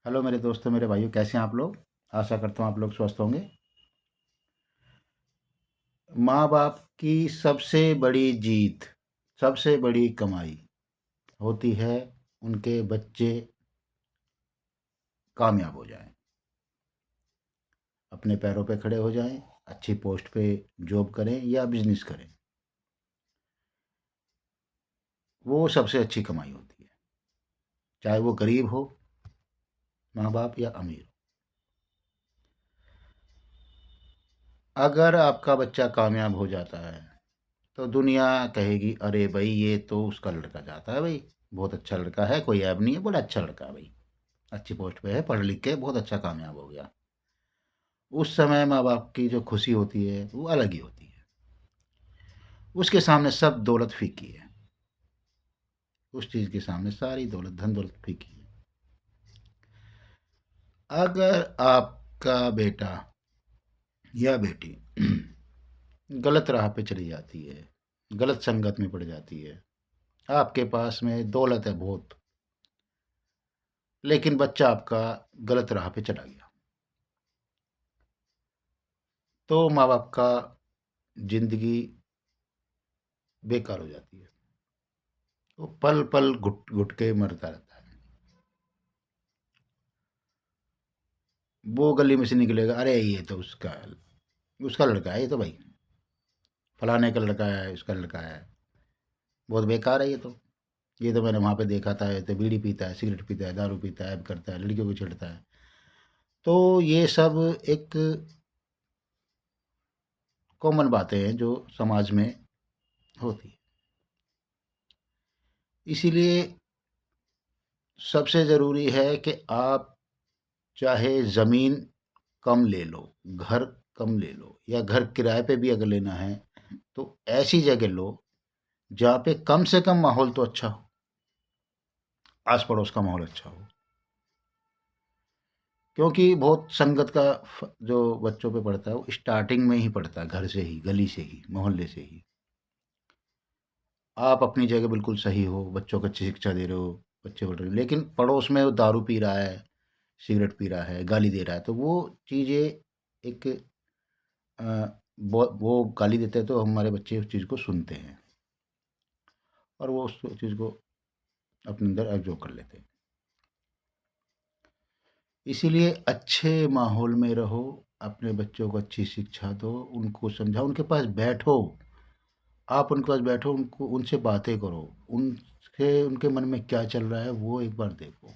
Hello मेरे दोस्तों, मेरे भाइयों, कैसे हैं आप लोग। आशा करता हूँ आप लोग स्वस्थ होंगे। माँ बाप की सबसे बड़ी जीत, सबसे बड़ी कमाई होती है उनके बच्चे कामयाब हो जाएं, अपने पैरों पे खड़े हो जाएं, अच्छी पोस्ट पे जॉब करें या बिजनेस करें। वो सबसे अच्छी कमाई होती है, चाहे वो गरीब हो माँ बाप या अमीर हो। अगर आपका बच्चा कामयाब हो जाता है तो दुनिया कहेगी, अरे भाई ये तो उसका लड़का जाता है भाई, बहुत अच्छा लड़का है, कोई ऐब नहीं है, बड़ा अच्छा लड़का है भाई, अच्छी पोस्ट पे है, पढ़ लिख के बहुत अच्छा कामयाब हो गया। उस समय माँ बाप की जो खुशी होती है वो अलग ही होती है। उसके सामने सब दौलत फीकी है, उस चीज़ के सामने सारी दौलत, धन दौलत फीकी है। अगर आपका बेटा या बेटी गलत राह पे चली जाती है, गलत संगत में पड़ जाती है, आपके पास में दौलत है बहुत, लेकिन बच्चा आपका गलत राह पे चला गया, तो माँ बाप का जिंदगी बेकार हो जाती है। वो पल पल घुट घुट के मरता रहता है। वो गली में से निकलेगा, अरे ये तो उसका उसका लड़का है, ये तो भाई फलाने का लड़का है, इसका लड़का है, बहुत बेकार है ये तो मैंने वहाँ पे देखा था, ये तो बीड़ी पीता है, सिगरेट पीता है, दारू पीता है, ऐब करता है, लड़कियों को छेड़ता है। तो ये सब एक कॉमन बातें हैं जो समाज में होती है। इसीलिए सबसे ज़रूरी है कि आप चाहे ज़मीन कम ले लो, घर कम ले लो, या घर किराए पे भी अगर लेना है तो ऐसी जगह लो जहाँ पे कम से कम माहौल तो अच्छा हो, आस पड़ोस का माहौल अच्छा हो। क्योंकि बहुत संगत का जो बच्चों पे पड़ता है वो स्टार्टिंग में ही पड़ता है, घर से ही, गली से ही, मोहल्ले से ही। आप अपनी जगह बिल्कुल सही हो, बच्चों को अच्छी शिक्षा दे रहे हो, बच्चे बढ़ रहे हो, लेकिन पड़ोस में वो दारू पी रहा है, सिगरेट पी रहा है, गाली दे रहा है, तो वो चीज़ें एक अ, वो गाली देते हैं तो हमारे बच्चे उस चीज़ को सुनते हैं और वो उस चीज़ को अपने अंदर एब्जॉर्ब कर लेते हैं। इसीलिए अच्छे माहौल में रहो, अपने बच्चों को अच्छी शिक्षा दो, उनको समझाओ, उनके पास बैठो, आप उनके पास बैठो, उनको उनसे बातें करो, उनके उनके मन में क्या चल रहा है वो एक बार देखो।